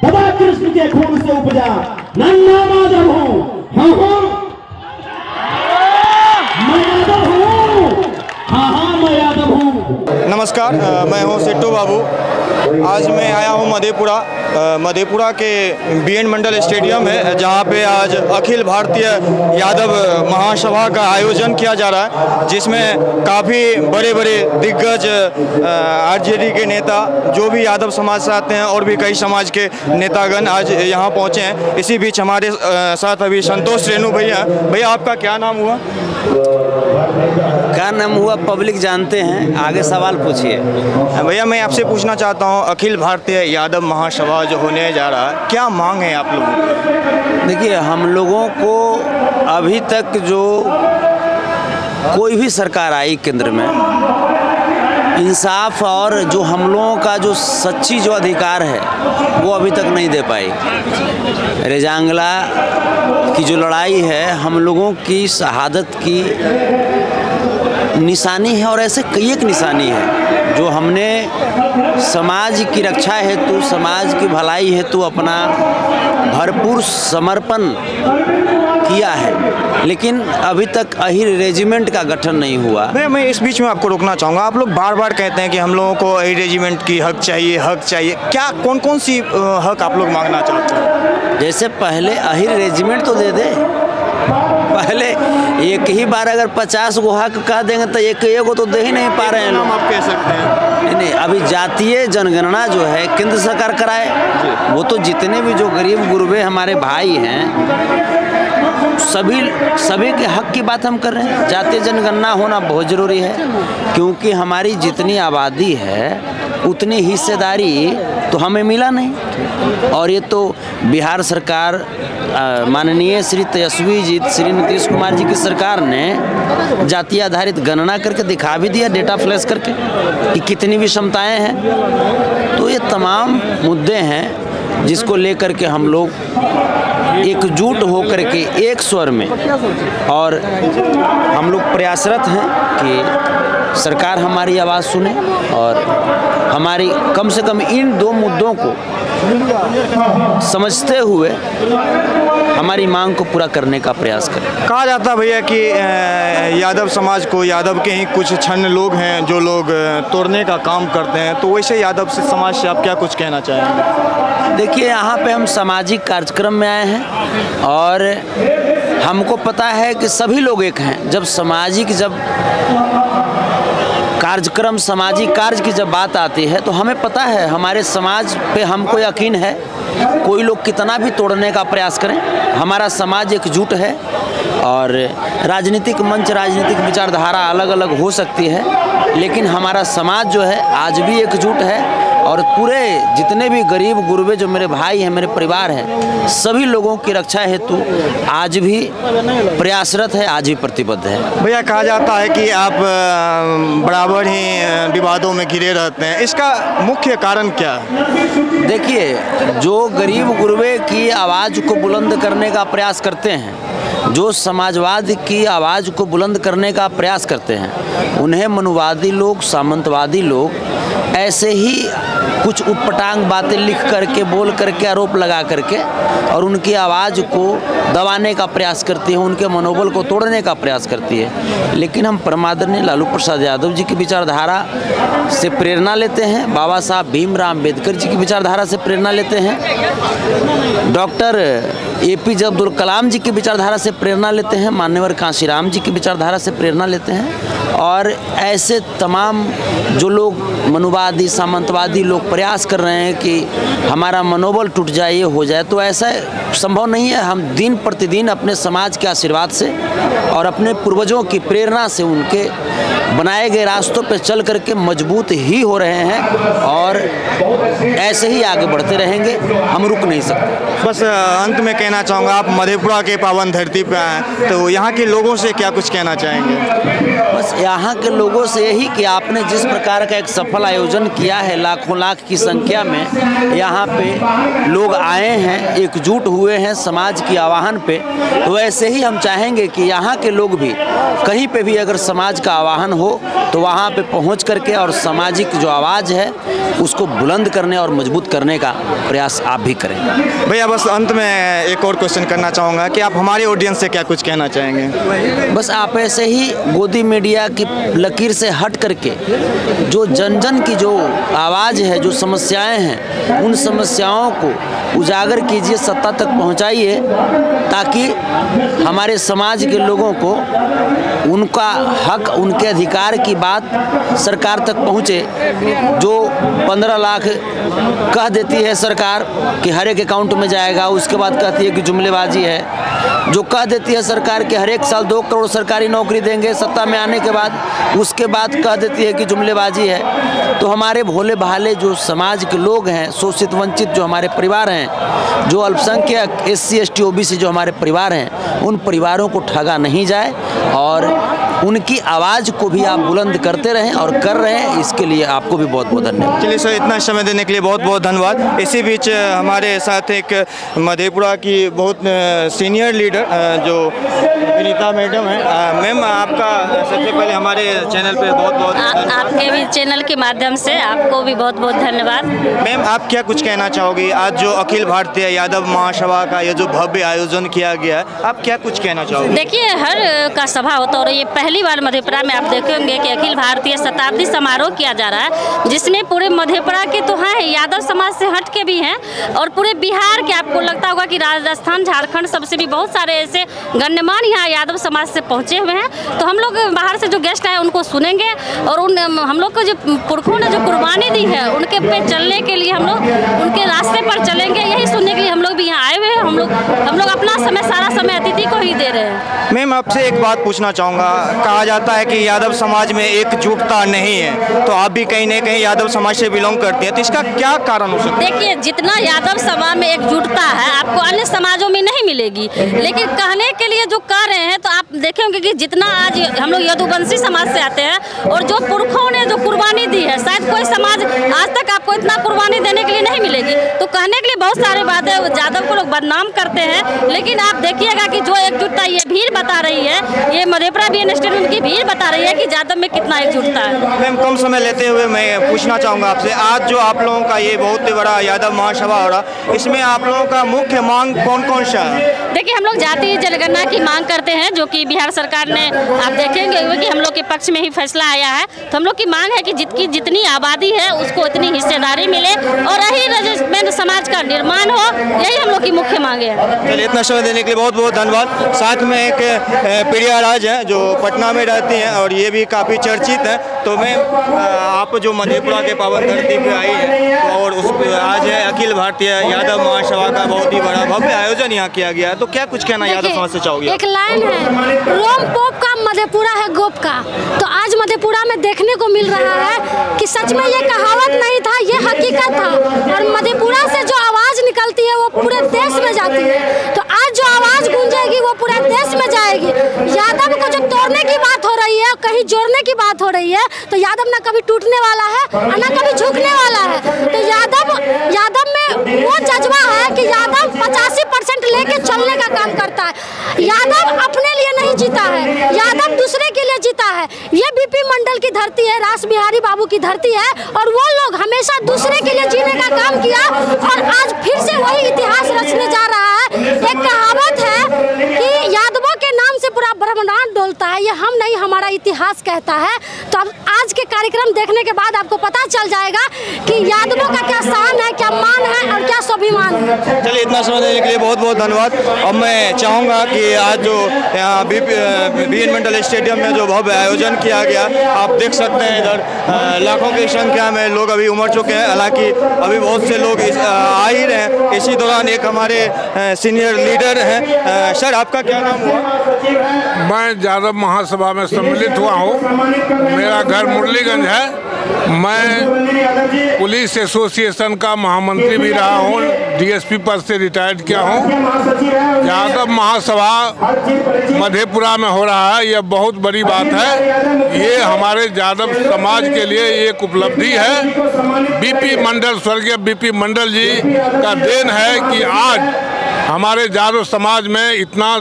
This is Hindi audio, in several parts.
सदा कृष्ण के खून से उपजा नन्ना माधव हूँ। हाँ मैं यादव हूँ। हाँ मैं यादव हूँ। नमस्कार, मैं हूँ सिट्टू बाबू। आज मैं आया हूँ मधेपुरा के बीएन मंडल स्टेडियम है, जहाँ पे आज अखिल भारतीय यादव महासभा का आयोजन किया जा रहा है, जिसमें काफ़ी बड़े बड़े दिग्गज आरजेडी के नेता जो भी यादव समाज से आते हैं और भी कई समाज के नेतागण आज यहाँ पहुँचे हैं। इसी बीच हमारे साथ अभी संतोष रेणु भैया। भैया आपका क्या नाम हुआ? क्या नाम हुआ पब्लिक जानते हैं, आगे सवाल पूछिए। भैया मैं आपसे पूछना चाहता हूँ, अखिल भारतीय यादव महासभा जो होने जा रहा है, क्या मांग है आप लोगों की? देखिए, हम लोगों को अभी तक जो कोई भी सरकार आई केंद्र में, इंसाफ और जो हम लोगों का जो सच्ची जो अधिकार है वो अभी तक नहीं दे पाई। रेजांगला की जो लड़ाई है हम लोगों की शहादत की निशानी है, और ऐसे कई एक निशानी है जो हमने समाज की रक्षा हेतु, समाज की भलाई हेतु अपना भरपूर समर्पण किया है, लेकिन अभी तक अहिर रेजिमेंट का गठन नहीं हुआ। मैं इस बीच में आपको रोकना चाहूँगा। आप लोग बार बार कहते हैं कि हम लोगों को अहिर रेजिमेंट की हक चाहिए। क्या कौन कौन सी हक आप लोग मांगना चाहते हैं? जैसे पहले अहिर रेजिमेंट तो दे दे, पहले एक ही बार अगर 50 गो हक कह देंगे तो एक को तो दे ही नहीं पा रहे हैं लोग। आप कह सकते हैं नहीं, अभी जातीय जनगणना जो है केंद्र सरकार कराए, वो तो जितने भी जो गरीब गुरबे हमारे भाई हैं सभी के हक की बात हम कर रहे हैं। जातीय जनगणना होना बहुत ज़रूरी है, क्योंकि हमारी जितनी आबादी है उतनी हिस्सेदारी तो हमें मिला नहीं। और ये तो बिहार सरकार माननीय श्री तेजस्वी जी, श्री नीतीश कुमार जी की सरकार ने जातीय आधारित गणना करके दिखा भी दिया, डेटा फ्लैश करके, कि कितनी भी क्षमताएं हैं। तो ये तमाम मुद्दे हैं जिसको लेकर के हम लोग एकजुट होकर के एक स्वर में, और हम लोग प्रयासरत हैं कि सरकार हमारी आवाज़ सुने और हमारी कम से कम इन दो मुद्दों को समझते हुए हमारी मांग को पूरा करने का प्रयास करें। कहा जाता है भैया कि यादव समाज को, यादव के ही कुछ छन्न लोग हैं जो लोग तोड़ने का काम करते हैं, तो वैसे यादव समाज से आप क्या कुछ कहना चाहेंगे? देखिए, यहाँ पे हम सामाजिक कार्यक्रम में आए हैं और हमको पता है कि सभी लोग एक हैं। जब कार्यक्रम, सामाजिक कार्य की जब बात आती है तो हमें पता है, हमारे समाज पे हमको यकीन है, कोई लोग कितना भी तोड़ने का प्रयास करें, हमारा समाज एकजुट है। और राजनीतिक मंच, राजनीतिक विचारधारा अलग अलग हो सकती है, लेकिन हमारा समाज जो है आज भी एकजुट है। और पूरे जितने भी गरीब गुरबे जो मेरे भाई हैं, मेरे परिवार हैं, सभी लोगों की रक्षा हेतु आज भी प्रयासरत है, आज भी प्रतिबद्ध है। भैया कहा जाता है कि आप बराबर ही विवादों में घिरे रहते हैं, इसका मुख्य कारण क्या है? देखिए, जो गरीब गुरबे की आवाज़ को बुलंद करने का प्रयास करते हैं, जो समाजवाद की आवाज़ को बुलंद करने का प्रयास करते हैं, उन्हें मनुवादी लोग, सामंतवादी लोग ऐसे ही कुछ उटपटांग बातें लिख करके, बोल करके, आरोप लगा करके और उनकी आवाज़ को दबाने का प्रयास करती है, उनके मनोबल को तोड़ने का प्रयास करती है। लेकिन हम परमादरणीय लालू प्रसाद यादव जी की विचारधारा से प्रेरणा लेते हैं, बाबा साहब भीमराव अम्बेडकर जी की विचारधारा से प्रेरणा लेते हैं, डॉक्टर APJ अब्दुल कलाम जी की विचारधारा से प्रेरणा लेते हैं, मान्यवर कांशीराम जी की विचारधारा से प्रेरणा लेते हैं। और ऐसे तमाम जो लोग मनुवादी, सामंतवादी लोग प्रयास कर रहे हैं कि हमारा मनोबल टूट जाए, ये हो जाए, तो ऐसा संभव नहीं है। हम दिन प्रतिदिन अपने समाज के आशीर्वाद से और अपने पूर्वजों की प्रेरणा से उनके बनाए गए रास्तों पर चल करके मजबूत ही हो रहे हैं और ऐसे ही आगे बढ़ते रहेंगे, हम रुक नहीं सकते। बस अंत में कहना चाहूँगा, आप मधेपुरा के पावन धरती पर आए, तो यहाँ के लोगों से क्या कुछ कहना चाहेंगे? बस यहाँ के लोगों से यही कि आपने जिस प्रकार का एक सफल आयोजन आयोजन किया है, लाखों लाख की संख्या में यहाँ पे लोग आए हैं, एकजुट हुए हैं समाज की आवाहन पे। तो वैसे ही हम चाहेंगे कि यहाँ के लोग भी कहीं पे भी अगर समाज का आवाहन हो तो वहाँ पे पहुँच करके और सामाजिक जो आवाज़ है उसको बुलंद करने और मजबूत करने का प्रयास आप भी करें। भैया बस अंत में एक और क्वेश्चन करना चाहूँगा कि आप हमारे ऑडियंस से क्या कुछ कहना चाहेंगे? बस आप ऐसे ही गोदी मीडिया की लकीर से हट करके जो जन जन की जो आवाज़ है, जो समस्याएं हैं, उन समस्याओं को उजागर कीजिए, सत्ता तक पहुंचाइए, ताकि हमारे समाज के लोगों को उनका हक, उनके अधिकार की बात सरकार तक पहुंचे। जो 15 लाख कह देती है सरकार कि हर एक अकाउंट में जाएगा, उसके बाद कहती है कि जुमलेबाजी है। जो कह देती है सरकार कि हर एक साल 2 करोड़ सरकारी नौकरी देंगे सत्ता में आने के बाद, उसके बाद कह देती है कि जुमलेबाजी है। तो हमारे भोले भाले जो समाज के लोग हैं, शोषित वंचित जो हमारे परिवार हैं, जो अल्पसंख्यक SC ST OBC जो हमारे परिवार हैं, उन परिवारों को ठगा नहीं जाए और उनकी आवाज़ को भी आप बुलंद करते रहें और कर रहे हैं। इसके लिए आपको भी बहुत बहुत धन्यवाद। चलिए सर, इतना समय देने के लिए बहुत बहुत धन्यवाद। इसी बीच हमारे साथ एक मधेपुरा की बहुत सीनियर लीडर जो विनीता मैडम है। मैम, आपका सबसे पहले हमारे चैनल पे बहुत बहुत आपके भी चैनल के माध्यम से आपको भी बहुत बहुत धन्यवाद। मैम, आप क्या कुछ कहना चाहोगी? आज जो अखिल भारतीय यादव महासभा का ये जो भव्य आयोजन किया गया है, आप क्या कुछ कहना चाहोगे? देखिए, हर का सभा होता है और ये पहली बार मधेपुरा में आप देखेंगे कि अखिल भारतीय शताब्दी समारोह किया जा रहा है, जिसमें पूरे मधेपुरा के तो हैं, यादव समाज से हट के भी हैं और पूरे बिहार के, आपको लगता होगा कि राजस्थान, झारखंड सबसे भी बहुत सारे ऐसे गण्यमान्य यहाँ यादव समाज से पहुँचे हुए हैं। तो हम लोग बाहर से जो गेस्ट आए उनको सुनेंगे और हम लोग को जो पुरखों ने जो कुर्बानी दी है उनके पे चलने के लिए हम लोग उनके रास्ते पर चलेंगे। यही सुनने के लिए हम लोग भी यहाँ आए हुए हैं। हम लोग अपना समय, सारा समय अतिथि को ही दे रहे हैं। मैम, आपसे एक बात पूछना चाहूँगा। कहा जाता है कि यादव समाज में एकजुटता नहीं है, तो आप भी कहीं न कहीं यादव समाज से बिलोंग करती हैं, तो इसका क्या कारण हो सकता है? देखिए, जितना यादव समाज में एकजुटता है आपको अन्य समाजों में नहीं मिलेगी, लेकिन कहने के लिए जो कह रहे हैं तो आप देखेंगे कि जितना आज हम लोग यदुवंशी समाज से आते हैं और जो पुरखों ने जो कुर्बानी दी है, शायद कोई समाज आज तक आपको इतना कुर्बानी देने के लिए नहीं मिलेगी। तो कहने के लिए बहुत सारे बातें, यादव को लोग बदनाम करते हैं, लेकिन आप देखिएगा कि जो एकजुटता ये भीड़ बता रही है, ये मधेपुरा BN स्टेडियम की भीड़ बता रही है कि यादव में कितना एकजुटता है। मैम, कम समय लेते हुए मैं पूछना चाहूँगा आपसे, आज जो आप लोगों का ये बहुत ही बड़ा यादव महासभा हो रहा, इसमें आप लोगों का मुख्य मांग कौन कौन सा है? देखिए, हम लोग जातीय जनगणना की मांग करते हैं, जो कि बिहार सरकार ने, आप देखेंगे कि हम लोग के पक्ष में ही फैसला आया है। तो हम लोग की मांग है कि जितनी आबादी है उसको इतनी हिस्सेदारी मिले और यही रजतमंद समाज का निर्माण हो, यही हम लोग की मुख्य मांग है। चलिए, इतना समय देने के लिए बहुत बहुत धन्यवाद। साथ में एक प्रिया राज है जो पटना में रहती हैं और ये भी काफ़ी चर्चित है। तो मैं आप जो मधेपुरा के पावन धरती पे आई है और उस आज है अखिल भारतीय यादव महासभा का बहुत ही बड़ा भव्य आयोजन यहाँ किया गया है, तो क्या कुछ कहना यादव समाज से चाहोगे? एक लाइन है, रोम पोप का मधेपुरा है गोप का। तो आज मधेपुरा में देखने को मिल रहा है कि सच में ये कहावत नहीं था, ये हकीकत था। और मधेपुरा से जो आवाज़ निकलती है वो पूरे देश में जाती है। तो आज जो आवाज़ गूंजेगी वो पूरे देश में जाएगी। यादव को जो तोड़ने की बात हो रही है, कहीं जोड़ने की बात हो रही है, तो यादव ना कभी टूटने वाला है और ना कभी झुकने वाला है। तो यादव में वो जज्बा है कि यादव 85% लेके चलने का काम करता है। यादव अपने लिए नहीं जीता है, यादव दूसरे के लिए जीता है। ये BP मंडल की धरती है, रास बिहारी बाबू की धरती है और वो लोग हमेशा दूसरे के लिए जीने का काम किया और आज फिर से वही इतिहास रचने जा रहा है। एक कहावत है कि यादवों के नाम से पूरा ब्रह्मांड डोलता है, ये हम नहीं, हमारा इतिहास कहता है। तो अब आज के कार्यक्रम देखने के बाद आपको पता चल जाएगा कि यादवों का क्या शान है, क्या मान है और क्या स्वाभिमान है। चलिए, इतना समय देने के लिए बहुत बहुत धन्यवाद। अब मैं चाहूँगा कि आज जो यहाँ BN मंडल स्टेडियम में जो भव्य आयोजन किया गया, आप देख सकते हैं इधर लाखों की संख्या में लोग अभी उमड़ चुके हैं। हालांकि अभी बहुत से लोग आ ही रहे हैं। इसी दौरान एक हमारे सीनियर लीडर हैं। सर, आपका क्या नाम हुआ? मैं यादव महासभा में सम्मिलित हुआ हूँ। मेरा घर मुरलीगंज है। मैं पुलिस एसोसिएशन का महामंत्री भी रहा हूँ डीएसपी पद से रिटायर्ड किया हूँ। यादव महासभा मधेपुरा में हो रहा है, यह बहुत बड़ी बात है। ये हमारे यादव समाज के लिए एक उपलब्धि है। बीपी मंडल, स्वर्गीय बीपी मंडल जी का देन है कि आज हमारे यादव समाज में इतना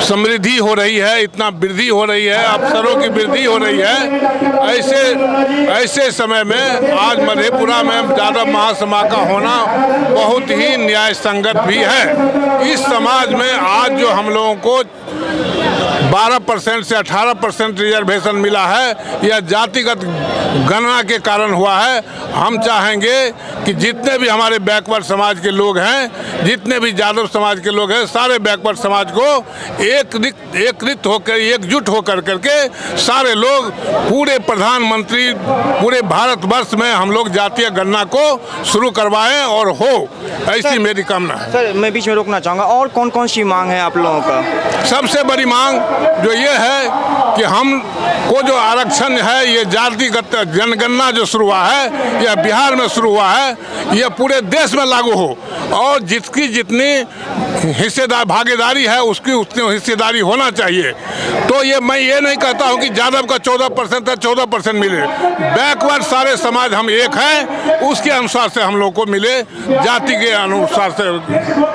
समृद्धि हो रही है, इतना वृद्धि हो रही है, अफसरों की वृद्धि हो रही है। ऐसे समय में आज मधेपुरा में यादव महासभा का होना बहुत ही न्याय संगत भी है। इस समाज में आज जो हम लोगों को 12% से 18% रिजर्वेशन मिला है, यह जातिगत गणना के कारण हुआ है। हम चाहेंगे कि जितने भी हमारे बैकवर्ड समाज के लोग हैं, जितने भी यादव समाज के लोग हैं, सारे बैकवर्ड समाज को एकत्रित होकर, एकजुट होकर करके सारे लोग पूरे प्रधानमंत्री पूरे भारतवर्ष में हम लोग जातीय गणना को शुरू करवाएं और हो, ऐसी मेरी कामना है। सर, मैं बीच में रोकना चाहूँगा, और कौन कौन सी मांग है आप लोगों का? सबसे बड़ी मांग जो ये है कि हम को जो आरक्षण है, ये जातिगत जनगणना जो शुरू हुआ है, यह बिहार में शुरू हुआ है, यह पूरे देश में लागू हो और जिसकी जितनी हिस्सेदार भागीदारी है उसकी उतनी हिस्सेदारी होना चाहिए। तो ये मैं ये नहीं कहता हूँ कि यादव का 14% है, 14% मिले। बैकवर्ड सारे समाज हम एक हैं, उसके अनुसार से हम लोग को मिले, जाति के अनुसार से।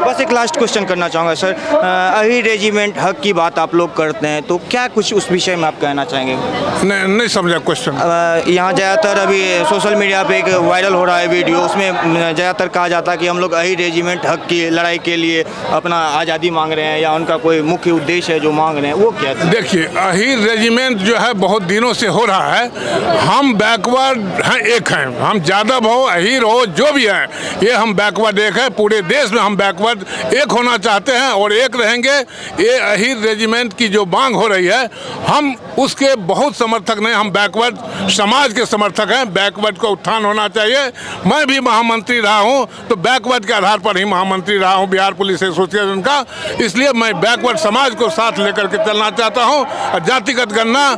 बस एक लास्ट क्वेश्चन करना चाहूँगा सर, अही रेजिमेंट हक की बात आप लोग करते हैं, तो क्या कुछ उस विषय में आप कहना चाहेंगे? नहीं समझा क्वेश्चन। यहाँ ज़्यादातर अभी सोशल मीडिया पे एक वायरल हो रहा है वीडियो, उसमें ज़्यादातर कहा जाता है कि हम लोग अही रेजिमेंट हक की लड़ाई के लिए अपना आज़ादी मांग रहे हैं, या उनका कोई मुख्य उद्देश्य है जो मांग रहे हैं, वो क्या है? देखिए, अही रेजिमेंट जो है बहुत दिनों से हो रहा है। हम बैकवर्ड हैं, एक हैं, हम यादव हो, अहीर हो, जो भी है, ये हम बैकवर्ड एक है। पूरे देश में हम बैकवर्ड एक होना चाहते हैं और एक रहेंगे। ये अहीर रेजिमेंट की जो मांग हो रही है, हम उसके बहुत समर्थक नहीं, हम बैकवर्ड समाज के समर्थक हैं। बैकवर्ड को उत्थान होना चाहिए। मैं भी महामंत्री रहा हूं, तो बैकवर्ड के आधार पर ही महामंत्री रहा हूं बिहार पुलिस एसोसिएशन का, इसलिए मैं बैकवर्ड समाज को साथ लेकर के चलना चाहता हूं। और जातिगत गणना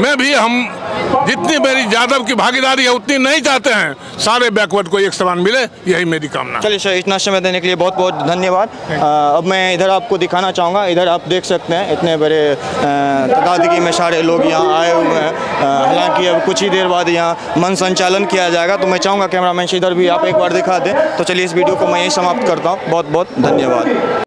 में भी हम जितनी मेरी यादव की भागीदारी है उतनी नहीं चाहते हैं, सारे बैकवर्ड को एक समान मिले, यही मेरी कामना। चलिए सर, इतना समय देने के लिए बहुत बहुत धन्यवाद। अब मैं इधर आपको दिखाना चाहूँगा, इधर आप देख सकते हैं इतने बड़े तादाद में सारे लोग यहाँ आए हुए हैं। हालांकि अब कुछ ही देर बाद यहाँ मन संचालन किया जाएगा, तो मैं चाहूँगा कैमरामैन से इधर भी आप एक बार दिखा दें। तो चलिए इस वीडियो को मैं यही समाप्त करता हूँ। बहुत बहुत धन्यवाद।